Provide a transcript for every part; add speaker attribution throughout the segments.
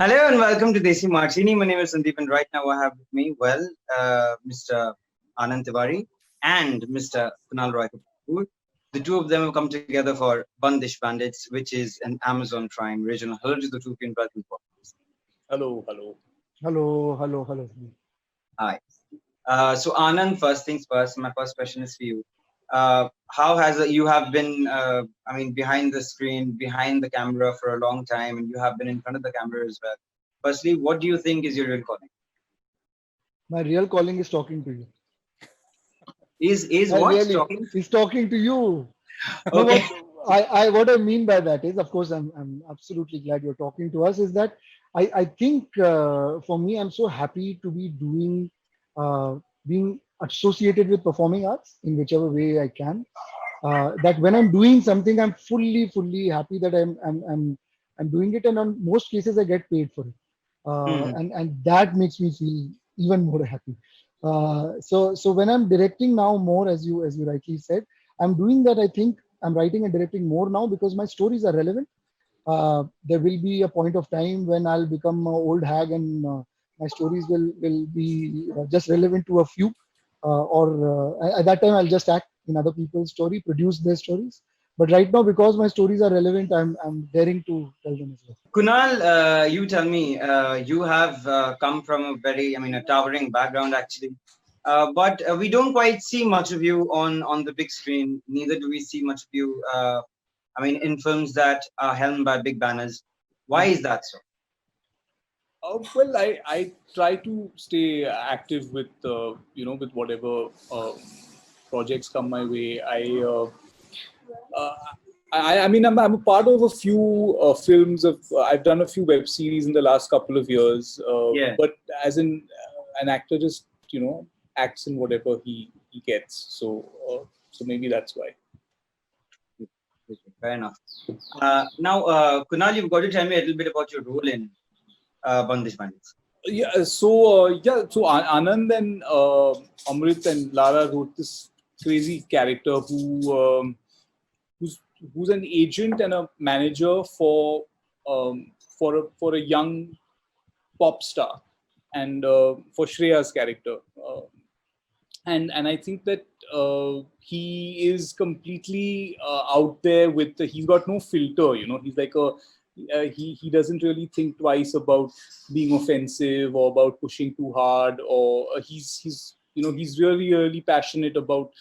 Speaker 1: Hello and welcome to Desi Martini. My name is Sandeep, and right now I have with me, Mr. Anand Tiwari and Mr. Kunal Roy Kapoor. The two of them have come together for Bandish Bandits, which is an Amazon Prime original. Hello to the two of you and welcome to podcast.
Speaker 2: Hello, hello.
Speaker 3: Hello.
Speaker 1: Hi. So Anand, first things first. My first question is for you. How has you have been? Behind the screen, behind the camera for a long time, and you have been in front of the camera as well. Firstly, what do you think is your real calling?
Speaker 3: My real calling is talking to you.
Speaker 1: Is
Speaker 3: I
Speaker 1: what
Speaker 3: really
Speaker 1: talking?
Speaker 3: is talking to you. No,
Speaker 1: Okay.
Speaker 3: what I mean by that is, of course, I'm absolutely glad you're talking to us. Is that I think for me, I'm so happy to be being associated with performing arts in whichever way I can. That when I'm doing something, I'm fully happy that I'm doing it, and on most cases, I get paid for it,
Speaker 1: Hmm.
Speaker 3: and that makes me feel even more happy. So when I'm directing now more, as you rightly said, I'm doing that. I think I'm writing and directing more now because my stories are relevant. There will be a point of time when I'll become an old hag and my stories will be just relevant to a few, or at that time I'll just act in other people's story, produce their stories. But right now, because my stories are relevant, I'm daring to tell them as well.
Speaker 1: Kunal, you tell me. You have come from a towering background actually, but we don't quite see much of you on the big screen. Neither do we see much of you. In films that are helmed by big banners. Why is that so?
Speaker 2: I try to stay active with with whatever projects come my way. Uh, I'm a part of a few films. I've done a few web series in the last couple of years.
Speaker 1: Yeah,
Speaker 2: But as an actor, just acts in whatever he gets. So maybe that's why.
Speaker 1: fair enough. Now, Kunal, you've got to tell me a little bit about your role in Bandish Bandits.
Speaker 2: So Anand and Amrit and Lara wrote this crazy character who's who's an agent and a manager for a young pop star, and for Shreya's character, and I think that he is completely out there with he's got no filter. He's like a he doesn't really think twice about being offensive or about pushing too hard, or he's really passionate about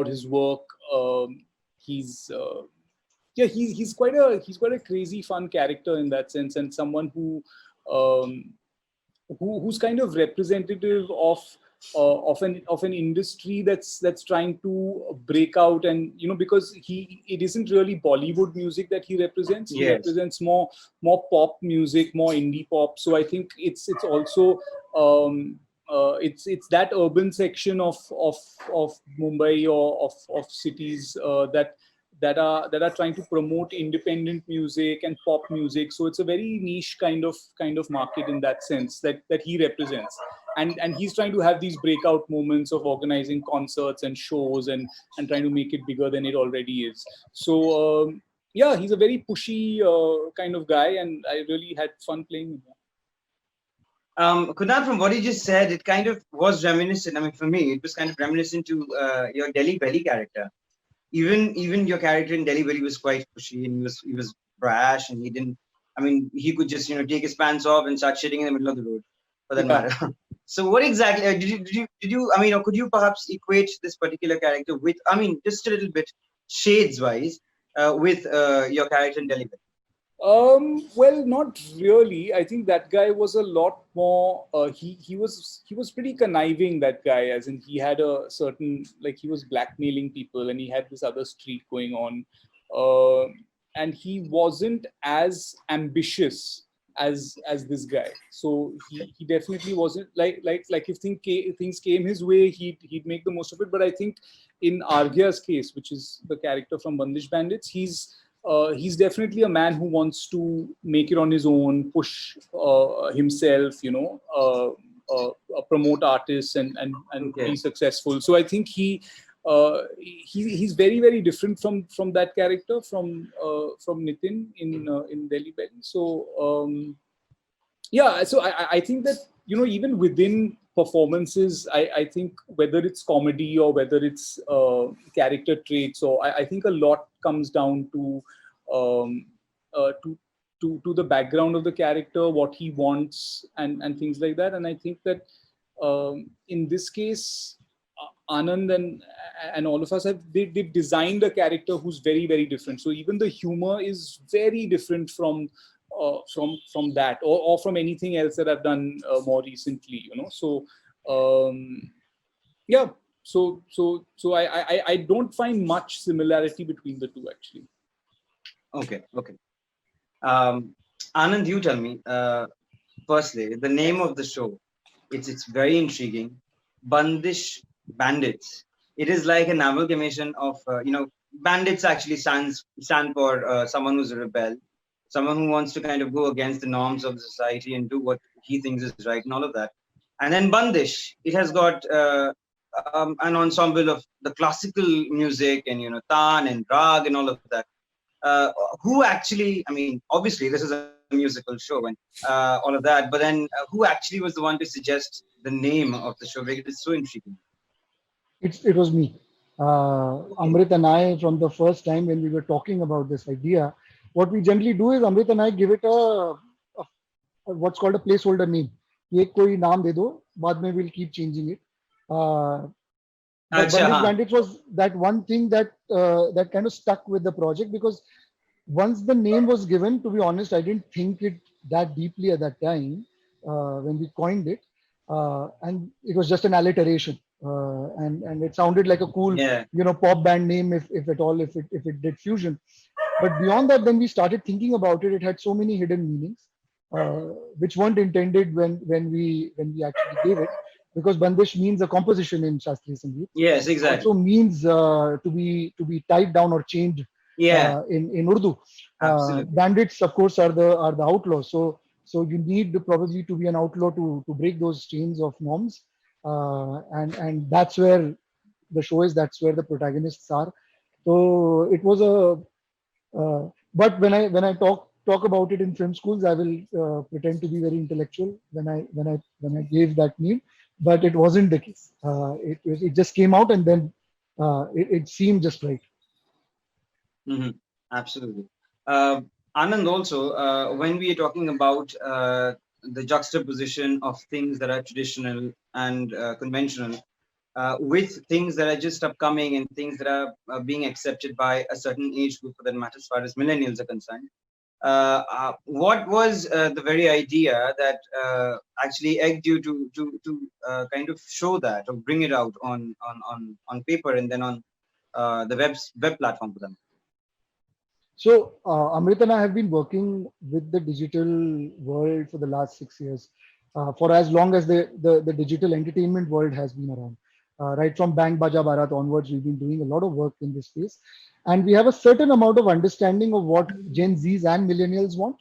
Speaker 2: his work. He's Yeah, he's quite a crazy fun character in that sense, and someone um, who's kind of representative of an industry that's trying to break out. And because it isn't really Bollywood music that he represents. He
Speaker 1: Yes.
Speaker 2: represents more pop music, more indie pop. So I think it's also it's that urban section of Mumbai, or of cities that are trying to promote independent music and pop music. So it's a very niche kind of market in that sense that he represents. And he's trying to have these breakout moments of organizing concerts and shows, and trying to make it bigger than it already is. So yeah, he's a very pushy kind of guy, and I really had fun playing with him.
Speaker 1: Kunal, from what you just said, it kind of was reminiscent. I mean, for me, it was kind of reminiscent to your Delhi Belly character. Even your character in Delhi Belly was quite pushy, and he was brash, and he didn't. I mean, he could just take his pants off and start shitting in the middle of the road, for that
Speaker 2: Yeah.
Speaker 1: matter. So, what exactly did you? I mean, or could you perhaps equate this particular character with? I mean, just a little bit shades wise, with your character in Delhi Belly.
Speaker 2: Well, not really. I think that guy was a lot more. He was pretty conniving. That guy, as in he had a certain, like, he was blackmailing people, and he had this other streak going on, uh, and he wasn't as ambitious as this guy. So he definitely wasn't like if things came his way, he'd make the most of it. But I think in Argya's case, which is the character from Bandish Bandits, he's definitely a man who wants to make it on his own, push himself, promote artists, and be
Speaker 1: Okay.
Speaker 2: successful. So I think he's very different from that character from Nitin in Delhi Belly. So Yeah, so I think that, even within performances, I think whether it's comedy or whether it's character traits, or I think a lot comes down to um, to the background of the character, what he wants, and things like that. And I think that in this case, Anand and all of us they've designed a character who's very, very different. So even the humor is very different from that, or from anything else that I've done more recently. So yeah. So I don't find much similarity between the two, actually.
Speaker 1: Okay, okay. Um, Anand, you tell me. Firstly, the name of the show. It's very intriguing. Bandish Bandits. It is like an amalgamation of bandits actually stand for someone who's a rebel, someone who wants to kind of go against the norms of the society and do what he thinks is right and all of that. And then Bandish, it has got an ensemble of the classical music and tan and rag and all of that. uh, who actually, I mean, obviously this is a musical show and all of that, but then who actually was the one to suggest the name of the show? Because it is so intriguing.
Speaker 3: It was me.
Speaker 1: Okay.
Speaker 3: Amrit and I, from the first time when we were talking about this idea, what we generally do is Amrit and I give it what's called a placeholder name. ये कोई नाम दे दो, बाद में we'll keep changing it. Uh, but
Speaker 1: Acha,
Speaker 3: Bandish
Speaker 1: हाँ.
Speaker 3: Bandits was that one thing that kind of stuck with the project, because once the name was given, to be honest, I didn't think it that deeply at that time when we coined it, and it was just an alliteration, and it sounded like a cool,
Speaker 1: Yeah.
Speaker 3: pop band name, if at all, if it did fusion. But beyond that, when we started thinking about it, it had so many hidden meanings, which weren't intended when we actually gave it, because Bandish means a composition in Shastriya Sangeet.
Speaker 1: Yes,
Speaker 3: It also
Speaker 1: exactly.
Speaker 3: means to be tied down or chained
Speaker 1: Yeah,
Speaker 3: in Urdu.
Speaker 1: absolutely.
Speaker 3: Bandits, of course, are the outlaws. So you need probably to be an outlaw to break those chains of norms, and that's where the show is. That's where the protagonists are. So it was a. But when I talk about it in film schools, I will pretend to be very intellectual when I gave that name, but it wasn't the case. It just came out, and then it seemed just right.
Speaker 1: Hmm. Absolutely. Uh, Anand, also, when we are talking about the juxtaposition of things that are traditional and conventional with things that are just upcoming and things that are being accepted by a certain age group, for that matter, as far as millennials are concerned. What was the very idea that actually egged you to kind of show that or bring it out on paper and then on the web platform for them?
Speaker 3: So, Amrit and I have been working with the digital world for the last 6 years, for as long as the digital entertainment world has been around. Right from Bang Baja Bharat onwards, we've been doing a lot of work in this space. And we have a certain amount of understanding of what Gen Zs and millennials want.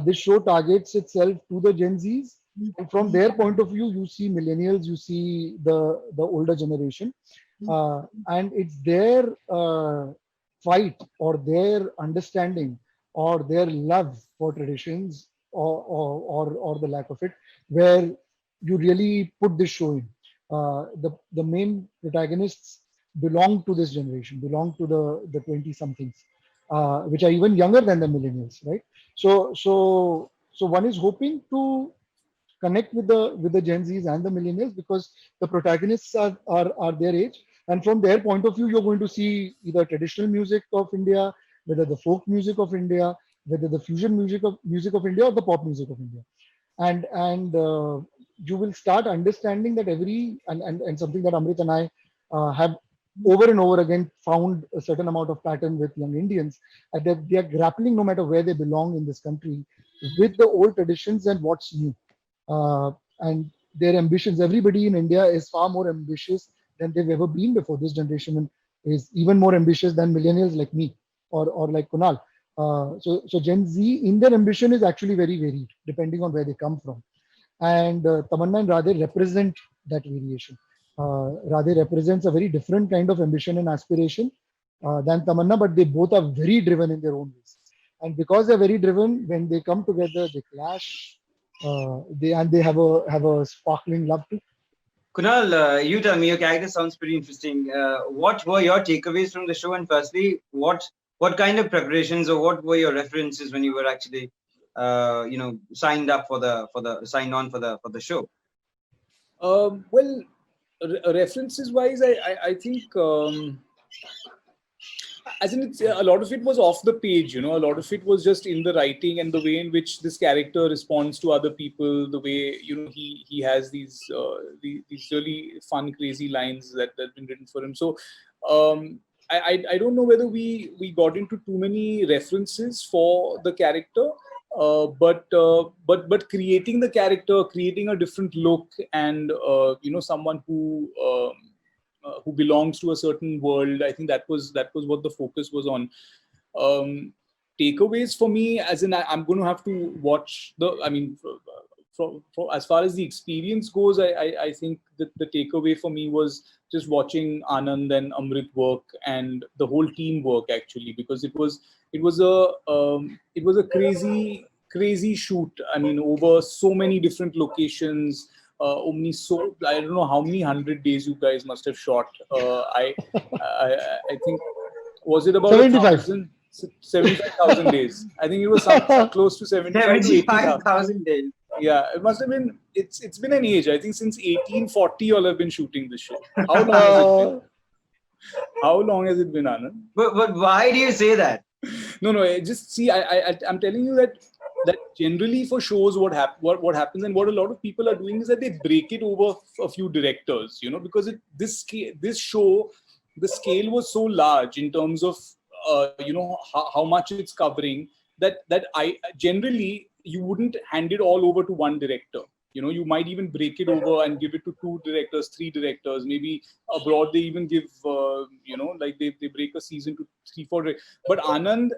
Speaker 3: This show targets itself to the Gen Zs. And from their point of view, you see millennials, you see the older generation. And it's their fight or their understanding or their love for traditions, or the lack of it, where you really put this show in. The main protagonists belong to this generation, belong to the 20 somethings, which are even younger than the millennials, right? So one is hoping to connect with the Gen Zs and the millennials, because the protagonists are their age, and from their point of view, you're going to see either traditional music of India, whether the folk music of India, whether the fusion music of India, or the pop music of India, and you will start understanding that and something that Amrit and I have over and over again found a certain amount of pattern with young Indians, that they are grappling, no matter where they belong in this country, with the old traditions and what's new, and their ambitions. Everybody in India is far more ambitious than they've ever been before. This generation is even more ambitious than millennials like me, or like Kunal. So Gen Z in their ambition is actually very varied depending on where they come from. And Tamanna and Radhe represent that variation. Radhe represents a very different kind of ambition and aspiration than Tamanna, but they both are very driven in their own ways. And because they're very driven, when they come together, they clash, They have a sparkling love too.
Speaker 1: Kunal, you tell me. Your character sounds pretty interesting. What were your takeaways from the show? And firstly, what kind of preparations or what were your references when you were actually, signed up for the signed on for the show?
Speaker 2: Well, references wise, I think. As in it's a lot of it was off the page, you know, a lot of it was just in the writing and the way in which this character responds to other people, the way, you know, he has these really fun crazy lines that have been written for him. So I don't know whether we got into too many references for the character, but creating the character, creating a different look, and you know, someone who belongs to a certain world. I think that was what the focus was on. Um, Takeaways for me, as in I'm going to have to watch the. I mean, from as far as the experience goes, I think that the takeaway for me was just watching Anand and Amrit work and the whole team work actually, because it was a crazy shoot. I mean, over so many different locations, only so I don't know how many 100 days you guys must have shot. I think, was it about
Speaker 3: 75.
Speaker 2: 75,000 days? I think it was close to 75 to 80,000.
Speaker 1: 75,000 days.
Speaker 2: Yeah, it must have been. It's been an age. I think since 1840, you all have been shooting this show. How long has it been?
Speaker 3: Uh,
Speaker 2: How long has it been, Anand?
Speaker 1: But why do you say that?
Speaker 2: No. Just see. I'm telling you that generally for shows, what happens, and what a lot of people are doing is that they break it over a few directors. You know, because this show, the scale was so large in terms of you know, how much it's covering, that I generally you wouldn't hand it all over to one director. You know, you might even break it over and give it to two directors, three directors, maybe abroad they even give you know, like they break a season to three, four. But Anand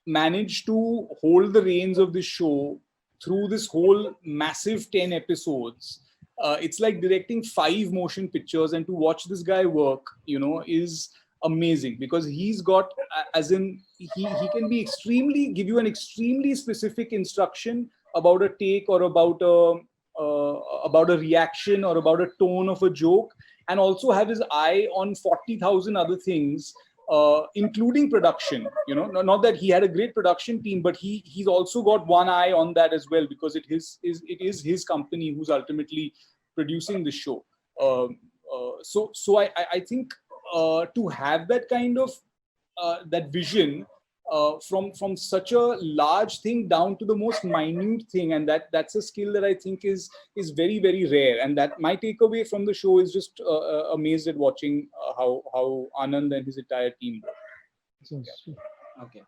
Speaker 2: managed to hold the reins of this show through this whole massive 10 episodes. It's like directing 5 motion pictures, and to watch this guy work, you know, is amazing, because he's got as in he can be extremely give you an extremely specific instruction about a take, or about a reaction, or about a tone of a joke, and also have his eye on 40,000 other things, including production. You know, not that he had a great production team, but he's also got one eye on that as well, because it is his company who's ultimately producing the show. So I think to have that kind of that vision, from such a large thing down to the most minute thing, and that's a skill that I think is very very rare, and that my takeaway from the show is just amazed at watching how Anand and his entire team work.
Speaker 3: so-
Speaker 2: Yeah.
Speaker 3: so-
Speaker 1: Okay.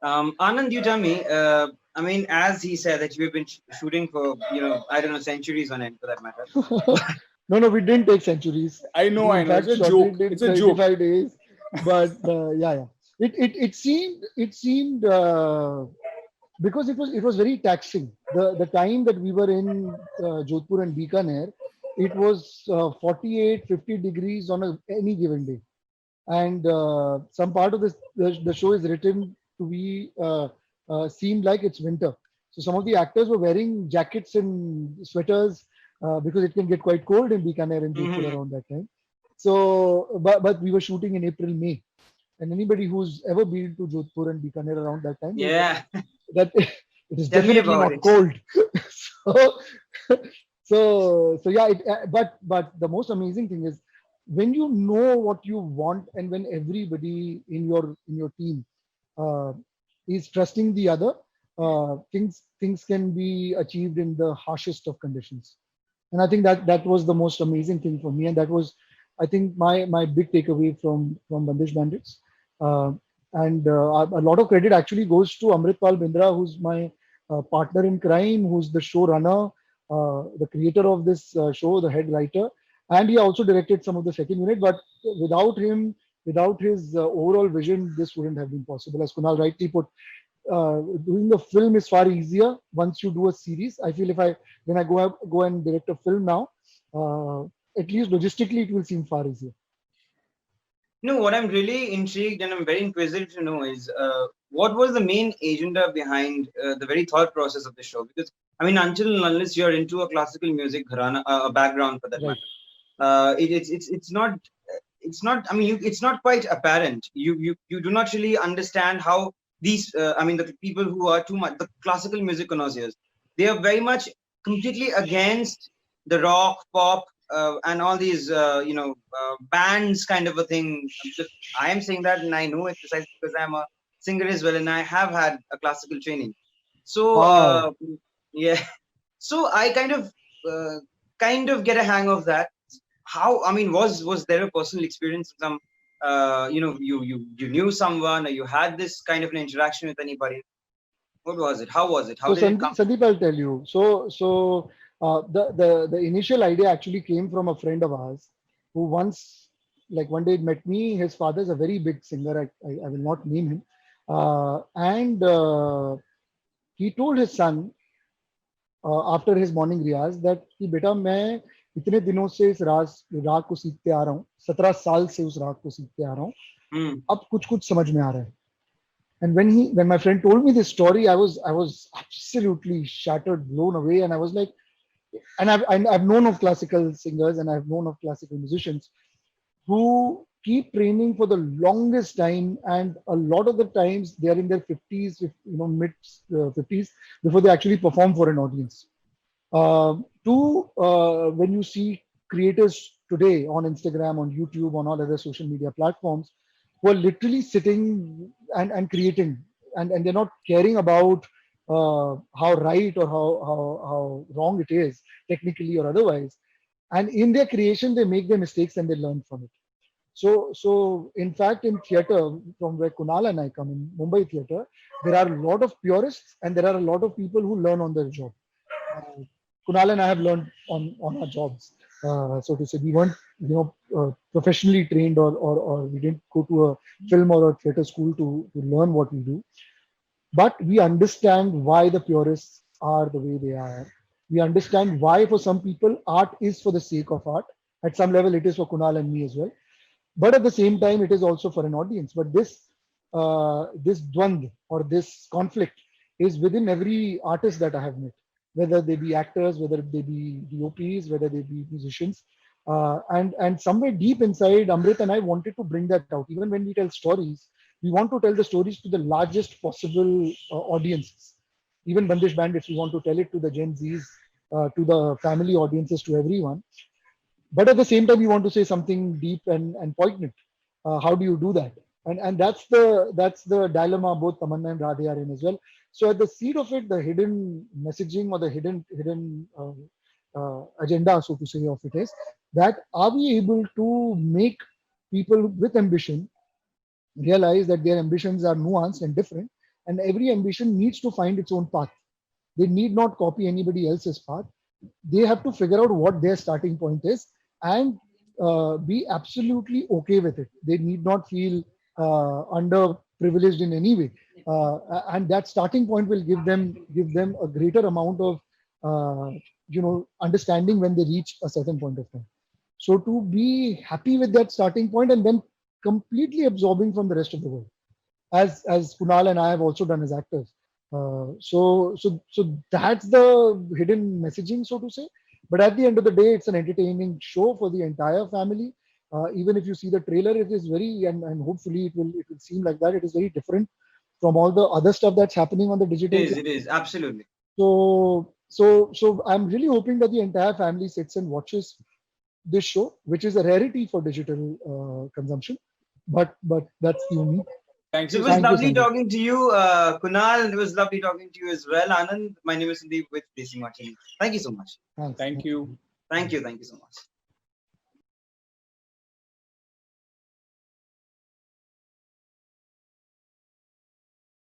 Speaker 1: Anand, you tell me. I mean, as he said that you've been shooting for, I don't know, centuries on end for that matter.
Speaker 3: no, we didn't take centuries.
Speaker 2: I know,
Speaker 3: We in fact
Speaker 2: it's a
Speaker 3: shot
Speaker 2: joke.
Speaker 3: it in
Speaker 2: It's a joke.
Speaker 3: 75 days. But yeah. It seemed because it was very taxing. The time that we were in Jodhpur and Bikaner, it was 48, 50 degrees on any given day. And some part of the show is written to be seemed like it's winter. So some of the actors were wearing jackets and sweaters because it can get quite cold in Bikaner and Jodhpur
Speaker 1: Mhm.
Speaker 3: around that time. So, but we were shooting in April, May, and anybody who's ever been to Jodhpur and Bikaner around that time will know
Speaker 1: Yeah.
Speaker 3: that it is
Speaker 1: Tell me
Speaker 3: definitely
Speaker 1: about
Speaker 3: not
Speaker 1: it.
Speaker 3: cold. so, so yeah. But the most amazing thing is when you know what you want, and when everybody in your team uh, is trusting the other, things can be achieved in the harshest of conditions. And I think that was the most amazing thing for me, and that was, I think, my big takeaway from Bandish Bandits. Uh, and a lot of credit actually goes to Amritpal Bindra, who's my partner in crime, who's the showrunner, the creator of this show, the head writer, and he also directed some of the second unit. But without him, without his overall vision, this wouldn't have been possible. As Kunal rightly put, doing a film is far easier once you do a series. I feel when I go and direct a film now, at least logistically, it will seem far easier.
Speaker 1: What I'm really intrigued and I'm very inquisitive to know is what was the main agenda behind the very thought process of the show? Because I mean, until and unless you're into a classical music gharana, a background for that
Speaker 3: Right.
Speaker 1: matter, it's not. I mean, it's not quite apparent. You do not really understand how these. I mean, the people who are too much the classical music connoisseurs, they are very much completely against the rock, pop, and all these bands kind of a thing. Because I am saying that, and I know it precisely because I'm a singer as well, and I have had a classical training. So
Speaker 3: Wow.
Speaker 1: yeah, so I kind of get a hang of that. How, I mean, was there a personal experience, some you knew someone, or you had this kind of an interaction with anybody? What was it? How was it? How
Speaker 3: So
Speaker 1: did it come?
Speaker 3: Sandeep, I'll tell you. The initial idea actually came from a friend of ours who once, like one day, met me. His father is a very big singer. I will not name him, and he told his son after his morning Riyaz that कि बेटा मैं इतने दिनों से इस राग को सीखते आ रहा हूँ, 17 साल से उस राग को सीखते आ रहा हूँ,
Speaker 1: Hmm.
Speaker 3: अब कुछ कुछ समझ में आ रहा है. And when my friend told me this story, I was absolutely shattered, blown away, and I was like, and I've known of classical singers and I've known of classical musicians who keep training for the longest time, and a lot of the times they are in their 50s, mid 50s before they actually perform for an audience. When you see creators today on Instagram, on YouTube, on all other social media platforms, who are literally sitting and creating, and they're not caring about how right or how wrong it is, technically or otherwise. And in their creation, they make their mistakes and they learn from it. So in fact, in theater, from where Kunal and I come in, Mumbai theater, there are a lot of purists and there are a lot of people who learn on their job. uh, Kunal and I have learned on our jobs. So to say, we weren't professionally trained, or we didn't go to a film or a theater school to learn what we do. But we understand why the purists are the way they are. We understand why, for some people, art is for the sake of art. At some level, it is for Kunal and me as well. But at the same time, it is also for an audience. But this dwand or this conflict is within every artist that I have met, whether they be actors, whether they be DOPs, whether they be musicians. And somewhere deep inside, Amrit and I wanted to bring that out. Even when we tell stories, we want to tell the stories to the largest possible audiences. Even Bandish Bandits, we want to tell it to the Gen Zs, to the family audiences, to everyone. But at the same time, you want to say something deep and poignant. How do you do that? And that's the dilemma both Tamanna and Radhe are in as well. So at the seed of it, the hidden messaging or the hidden agenda, so to say, of it is that, are we able to make people with ambition realize that their ambitions are nuanced and different, and every ambition needs to find its own path. They need not copy anybody else's path. They have to figure out what their starting point is, and be absolutely okay with it. They need not feel underprivileged in any way, and that starting point will give them a greater amount of understanding when they reach a certain point of time. So to be happy with that starting point and then completely absorbing from the rest of the world, as Kunal and I have also done as actors. So that's the hidden messaging, so to say. But at the end of the day, it's an entertaining show for the entire family. Even if you see the trailer, it is very, and hopefully it will seem like that. It is very different from all the other stuff that's happening on the
Speaker 1: It
Speaker 3: digital.
Speaker 1: is. It is absolutely.
Speaker 3: So I'm really hoping that the entire family sits and watches this show, which is a rarity for digital consumption. But that's the only.
Speaker 2: Thank
Speaker 1: So
Speaker 2: you,
Speaker 1: it was
Speaker 3: Thank you,
Speaker 1: lovely
Speaker 2: Sandeep.
Speaker 3: Sandeep.
Speaker 1: talking to you, Kunal. It was lovely talking to you as well, Anand. My name is Sandeep with Desi Martini. Thank you so much.
Speaker 3: Thanks.
Speaker 2: Thank you.
Speaker 1: Thank you. Thank you so much.